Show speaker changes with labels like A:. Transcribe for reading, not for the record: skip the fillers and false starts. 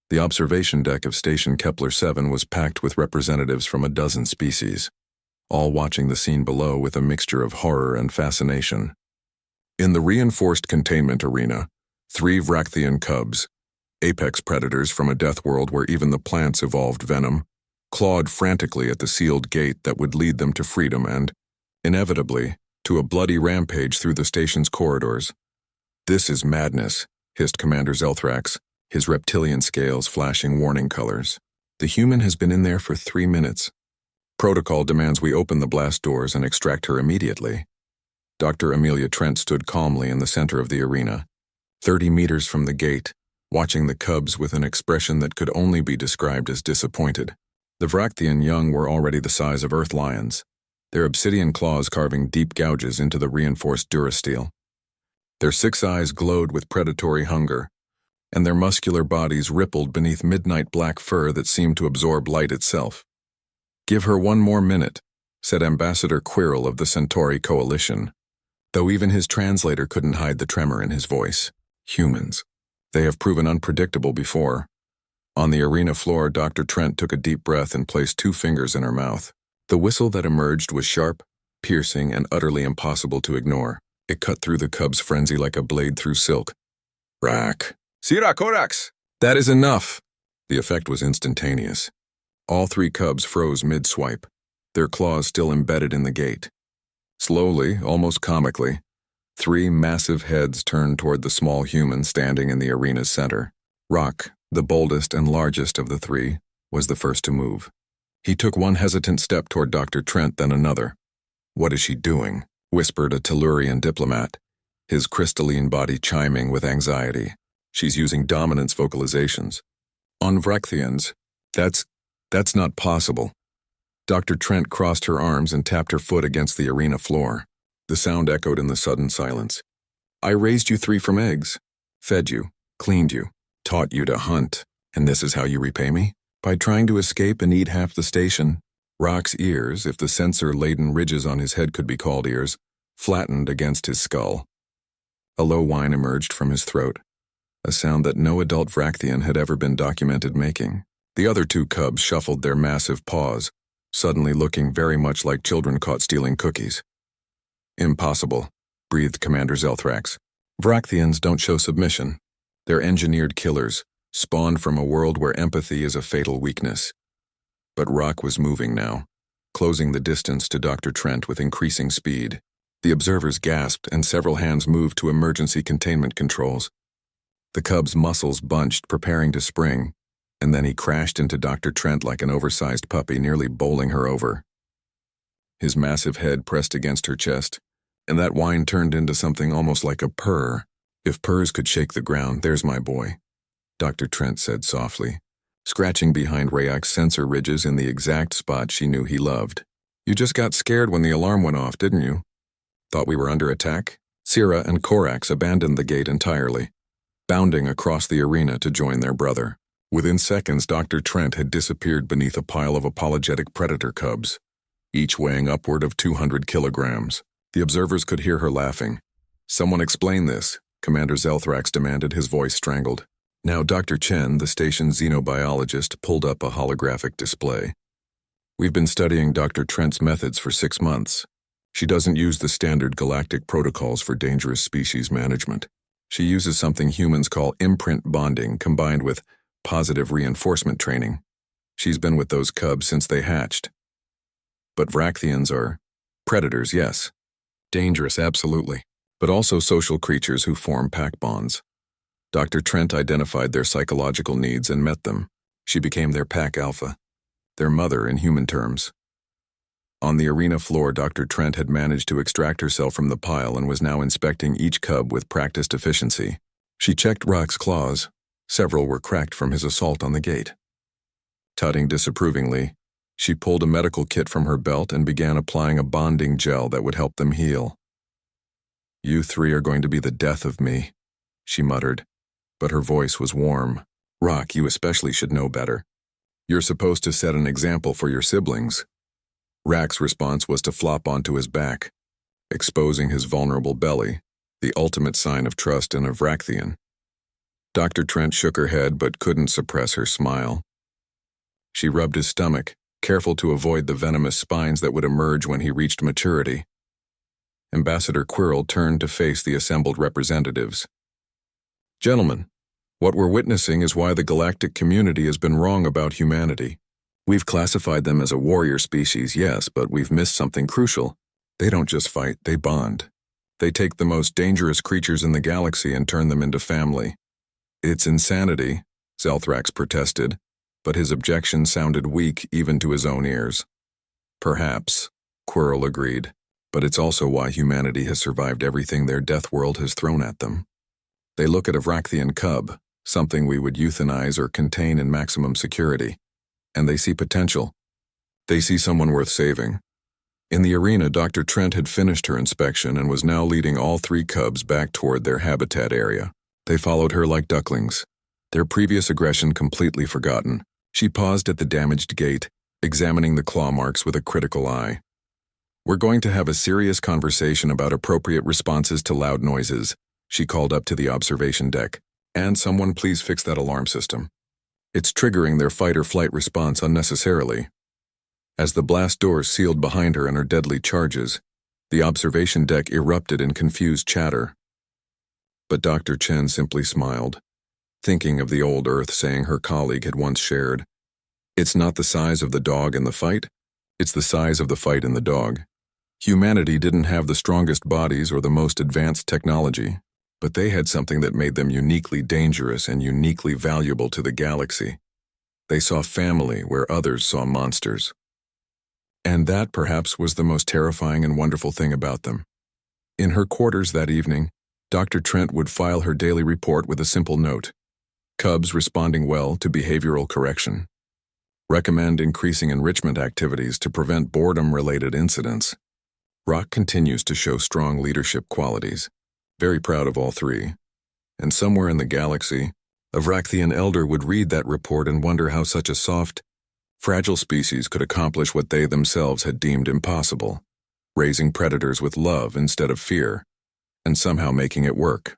A: The observation deck of Station Kepler-7 was packed with representatives from a dozen species, all watching the scene below with a mixture of horror and fascination. In the reinforced containment arena, 3 Vrachthian cubs, apex predators from a death world where even the plants evolved venom, clawed frantically at the sealed gate that would lead them to freedom and, inevitably, to a bloody rampage through the station's corridors. "This is madness," hissed Commander Zelthrax, his reptilian scales flashing warning colors. "The human has been in there for 3 minutes. Protocol demands we open the blast doors and extract her immediately." Dr. Amelia Trent stood calmly in the center of the arena, 30 meters from the gate, watching the cubs with an expression that could only be described as disappointed. The Vrachthian young were already the size of earth lions, their obsidian claws carving deep gouges into the reinforced durasteel. Their 6 eyes glowed with predatory hunger, and their muscular bodies rippled beneath midnight black fur that seemed to absorb light itself. "Give her 1 more minute," said Ambassador Quirrell of the Centauri Coalition, though even his translator couldn't hide the tremor in his voice. Humans. They have proven unpredictable before. On the arena floor, Dr. Trent took a deep breath and placed 2 fingers in her mouth. The whistle that emerged was sharp, piercing, and utterly impossible to ignore. It cut through the cub's frenzy like a blade through silk. "Rak. Sira Korax! That is enough!" The effect was instantaneous. All 3 cubs froze mid-swipe, their claws still embedded in the gate. Slowly, almost comically, 3 massive heads turned toward the small human standing in the arena's center. Rock, the boldest and largest of the 3, was the first to move. He took 1 hesitant step toward Dr. Trent, then another. "What is she doing?" whispered a Tellurian diplomat, his crystalline body chiming with anxiety. "She's using dominance vocalizations. On Vrachthians, that's not possible." Dr. Trent crossed her arms and tapped her foot against the arena floor. The sound echoed in the sudden silence. "I raised you 3 from eggs, fed you, cleaned you, taught you to hunt, and this is how you repay me? By trying to escape and eat half the station." Rock's ears, if the sensor-laden ridges on his head could be called ears, flattened against his skull. A low whine emerged from his throat, a sound that no adult Vrachthian had ever been documented making. The other 2 cubs shuffled their massive paws, suddenly looking very much like children caught stealing cookies. "Impossible," breathed Commander Zelthrax. "Vrachthians don't show submission. They're engineered killers, spawned from a world where empathy is a fatal weakness." But Rock was moving now, closing the distance to Dr. Trent with increasing speed. The observers gasped and several hands moved to emergency containment controls. The cub's muscles bunched, preparing to spring, and then he crashed into Dr. Trent like an oversized puppy, nearly bowling her over. His massive head pressed against her chest, and that whine turned into something almost like a purr. "If purrs could shake the ground, there's my boy," Dr. Trent said softly, scratching behind Rayak's sensor ridges in the exact spot she knew he loved. "You just got scared when the alarm went off, didn't you? Thought we were under attack?" Sira and Korax abandoned the gate entirely, bounding across the arena to join their brother. Within seconds, Dr. Trent had disappeared beneath a pile of apologetic predator cubs, each weighing upward of 200 kilograms. The observers could hear her laughing. "Someone explain this," Commander Zelthrax demanded, his voice strangled. Now Dr. Chen, the station's xenobiologist, pulled up a holographic display. "We've been studying Dr. Trent's methods for 6 months. She doesn't use the standard galactic protocols for dangerous species management. She uses something humans call imprint bonding combined with positive reinforcement training. She's been with those cubs since they hatched. But Vrachthians are predators, yes. Dangerous, absolutely. But also social creatures who form pack bonds. Dr. Trent identified their psychological needs and met them. She became their pack alpha, their mother in human terms." On the arena floor, Dr. Trent had managed to extract herself from the pile and was now inspecting each cub with practiced efficiency. She checked Rock's claws. Several were cracked from his assault on the gate. Tutting disapprovingly, she pulled a medical kit from her belt and began applying a bonding gel that would help them heal. "You 3 are going to be the death of me," she muttered, but her voice was warm. "Rock, you especially should know better. You're supposed to set an example for your siblings." Rack's response was to flop onto his back, exposing his vulnerable belly, the ultimate sign of trust in a Vrachthian. Dr. Trent shook her head but couldn't suppress her smile. She rubbed his stomach, careful to avoid the venomous spines that would emerge when he reached maturity. Ambassador Quirrell turned to face the assembled representatives. Gentlemen, what we're witnessing is why the galactic community has been wrong about humanity. We've classified them as a warrior species, yes, but we've missed something crucial. They don't just fight, they bond. They take the most dangerous creatures in the galaxy and turn them into family. It's insanity, Zelthrax protested, but his objection sounded weak even to his own ears. Perhaps, Quirrell agreed, but it's also why humanity has survived everything their death world has thrown at them. They look at a Vrachthian cub, something we would euthanize or contain in maximum security, and they see potential. They see someone worth saving. In the arena, Dr. Trent had finished her inspection and was now leading all 3 cubs back toward their habitat area. They followed her like ducklings, their previous aggression completely forgotten. She paused at the damaged gate, examining the claw marks with a critical eye. We're going to have a serious conversation about appropriate responses to loud noises, she called up to the observation deck. And someone please fix that alarm system. It's triggering their fight-or-flight response unnecessarily. As the blast doors sealed behind her and her deadly charges, the observation deck erupted in confused chatter. But Dr. Chen simply smiled, thinking of the old Earth saying her colleague had once shared. It's not the size of the dog in the fight, it's the size of the fight in the dog. Humanity didn't have the strongest bodies or the most advanced technology, but they had something that made them uniquely dangerous and uniquely valuable to the galaxy. They saw family where others saw monsters. And that perhaps was the most terrifying and wonderful thing about them. In her quarters that evening, Dr. Trent would file her daily report with a simple note. Cubs responding well to behavioral correction. Recommend increasing enrichment activities to prevent boredom-related incidents. Rock continues to show strong leadership qualities. Very proud of all 3. And somewhere in the galaxy, a Vrachthian elder would read that report and wonder how such a soft, fragile species could accomplish what they themselves had deemed impossible, raising predators with love instead of fear, and somehow making it work.